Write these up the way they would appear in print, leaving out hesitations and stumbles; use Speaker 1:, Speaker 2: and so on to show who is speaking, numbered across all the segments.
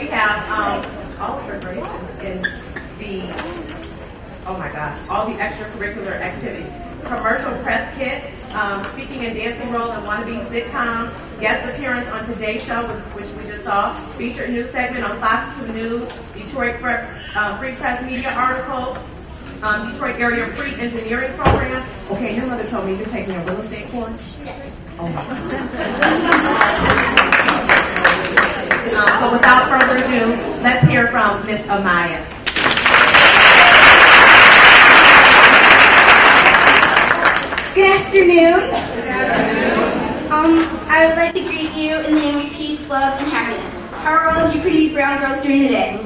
Speaker 1: We have all of her graces in the, oh my gosh, all the extracurricular activities. Commercial press kit, speaking and dancing role in wannabe sitcom, guest appearance on Today's Show, which we just saw, featured news segment on Fox 2 News, Detroit Free Press Media article, Detroit Area Free Engineering Program. Okay, your mother told me you're taking a real estate course?
Speaker 2: Yes.
Speaker 1: Oh my God. So without further ado, let's hear from Miss Amiya.
Speaker 2: Good afternoon. I would like to greet you in the name of peace, love, and happiness. How are all of you pretty brown girls doing today?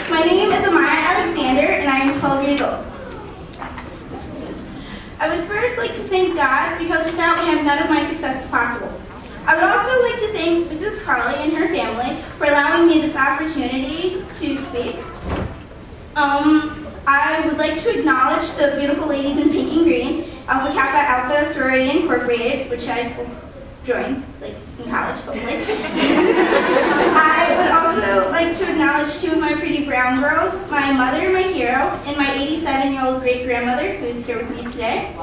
Speaker 2: My name is Amiya Alexander, and I am 12 years old. I would first like to thank God, because without Him, none of my success is possible. I would also like to thank Mrs. Carly and her family for allowing me this opportunity to speak. I would like to acknowledge the beautiful ladies in pink and green, Alpha Kappa Alpha Sorority Incorporated, which I joined, like in college, hopefully. I would also like to acknowledge two of my pretty brown girls, my mother, my hero, and my 87-year-old great-grandmother, who is here with me today.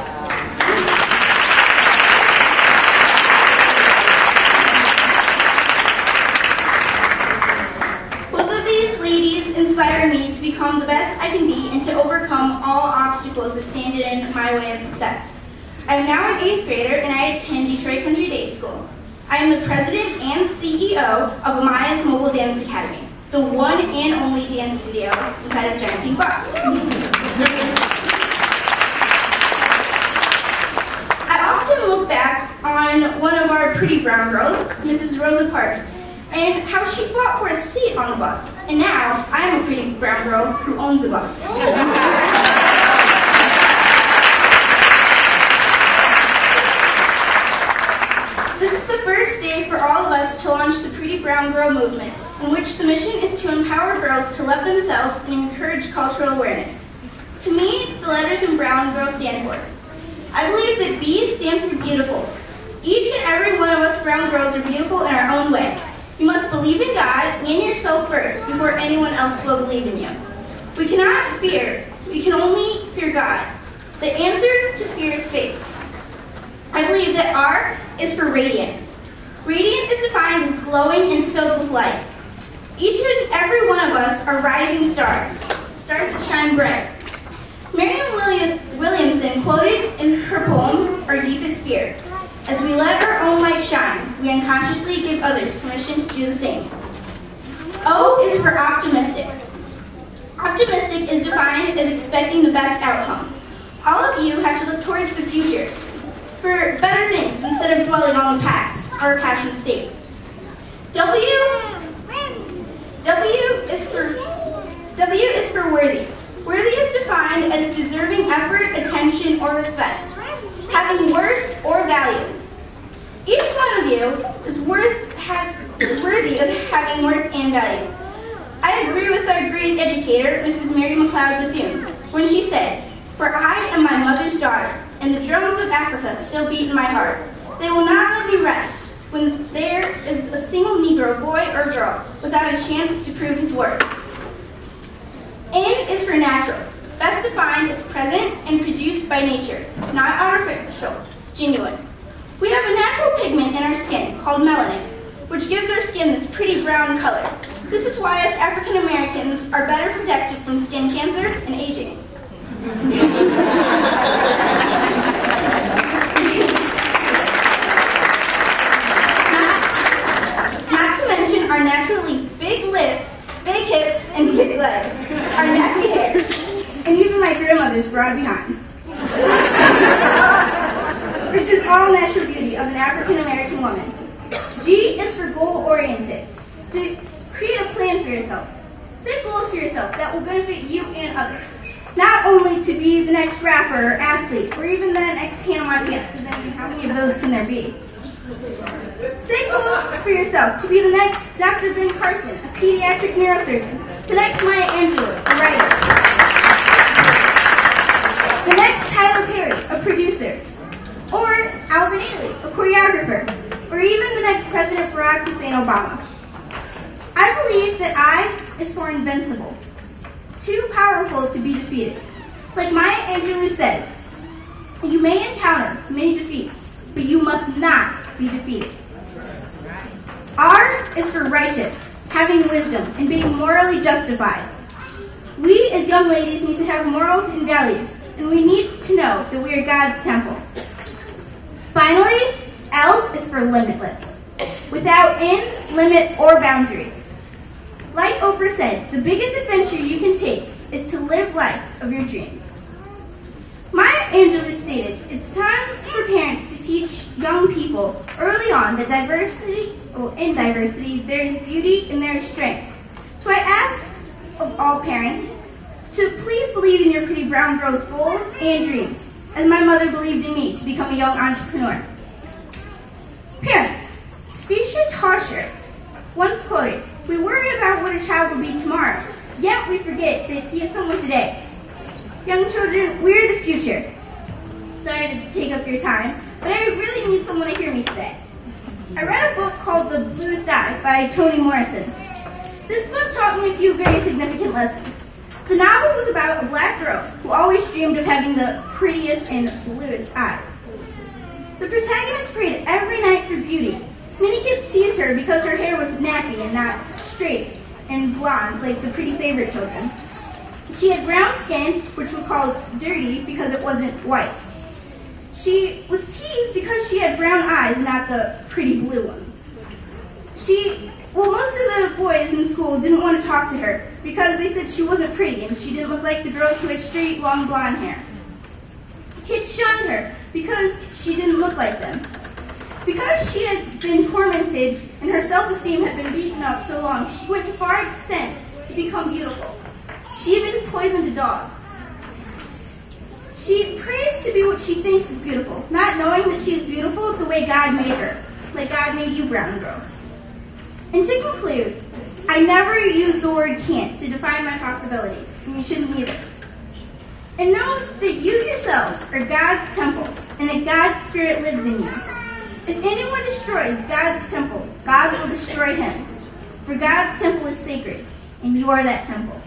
Speaker 2: Ladies inspire me to become the best I can be and to overcome all obstacles that stand in my way of success. I am now an 8th grader and I attend Detroit Country Day School. I am the president and CEO of Amiya's Mobile Dance Academy, the one and only dance studio inside of Giant Pink Box. I often look back on one of our pretty brown girls, Mrs. Rosa Parks, and how she fought for a seat on the bus. And now, I am a pretty brown girl who owns a bus. This is the first day for all of us to launch the Pretty Brown Girl movement, in which the mission is to empower girls to love themselves and encourage cultural awareness. To me, the letters in brown girl stand for. I believe that B stands for beautiful. Each and every one of us brown girls are beautiful in our own way. You must believe in God and yourself first before anyone else will believe in you. We cannot fear. We can only fear God. The answer to fear is faith. I believe that R is for radiant. Radiant is defined as glowing and filled with light. Each and every one of us are rising stars, stars that shine bright. Marianne Williamson quoted in her poem, Our Deepest Fear, "As we let our own light shine, we unconsciously give others permission to do the same." O is for optimistic. Optimistic is defined as expecting the best outcome. All of you have to look towards the future for better things instead of dwelling on the past or past mistakes. W is for worthy. Worthy is defined as deserving effort, attention, or respect, having worth or value. Each one of you is worthy of having worth and value. I agree with our great educator, Mrs. Mary McLeod Bethune, when she said, "For I am my mother's daughter, and the drums of Africa still beat in my heart. They will not let me rest when there is a single Negro, boy or girl, without a chance to prove his worth." N is for natural, best defined as present and produced by nature, not artificial, genuine. We have a natural pigment in our skin called melanin, which gives our skin this pretty brown color. This is why us African Americans are better protected from skin cancer and aging. Not to mention our naturally big lips, big hips, and big legs, our nappy hair, and even my grandmother's broad behind. Which is all natural beauty of an African American woman. G is for goal-oriented. To create a plan for yourself. Set goals for yourself that will benefit you and others. Not only to be the next rapper or athlete, or even the next Hannah Montana, because I mean, how many of those can there be? Set goals for yourself to be the next Dr. Ben Carson, a pediatric neurosurgeon, the next Maya Angelou, a writer, the next Tyler Perry, a producer, or Alvin Ailey, a choreographer, or even the next President Barack Hussein Obama. is for invincible, too powerful to be defeated. Like Maya Angelou says, you may encounter many defeats, but you must not be defeated. R is for righteous, having wisdom, and being morally justified. We as young ladies need to have morals and values, and we need to know that we are God's temple. Finally, L is for limitless, without end, limit, or boundaries. Like Oprah said, the biggest adventure you can take is to live life of your dreams. Maya Angelou stated, it's time for parents to teach young people early on that in diversity, there is beauty and there is strength. So I ask of all parents to please believe in your pretty brown girl's goals and dreams, as my mother believed in me to become a young entrepreneur. Parents, Stacia Tosher once quoted, we worry about what a child will be tomorrow, yet we forget that he is someone today. Young children, we're the future. Sorry to take up your time, but I really need someone to hear me today. I read a book called The Bluest Eye by Toni Morrison. This book taught me a few very significant lessons. The novel was about a black girl who always dreamed of having the prettiest and bluest eyes. The protagonist prayed every night for beauty. Many kids teased her because her hair was nappy and not straight and blonde like the pretty favorite children. She had brown skin, which was called dirty because it wasn't white. She was teased because she had brown eyes, not the pretty blue ones. Most of the boys in school didn't want to talk to her because they said she wasn't pretty and she didn't look like the girls who had straight, long blonde hair. Kids shunned her because she didn't look like them. Because she had been tormented and her self-esteem had been beaten up so long, she went to far extents to become beautiful. She even poisoned a dog. She prays to be what she thinks is beautiful, not knowing that she is beautiful the way God made her, like God made you brown girls. And to conclude, I never use the word can't to define my possibilities, and you shouldn't either. And know that you yourselves are God's temple, and that God's Spirit lives in you. If anyone destroys God's temple, God will destroy him. For God's temple is sacred, and you are that temple.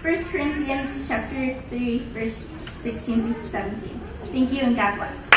Speaker 2: 1 Corinthians chapter 3, verse 16 through 17. Thank you, and God bless.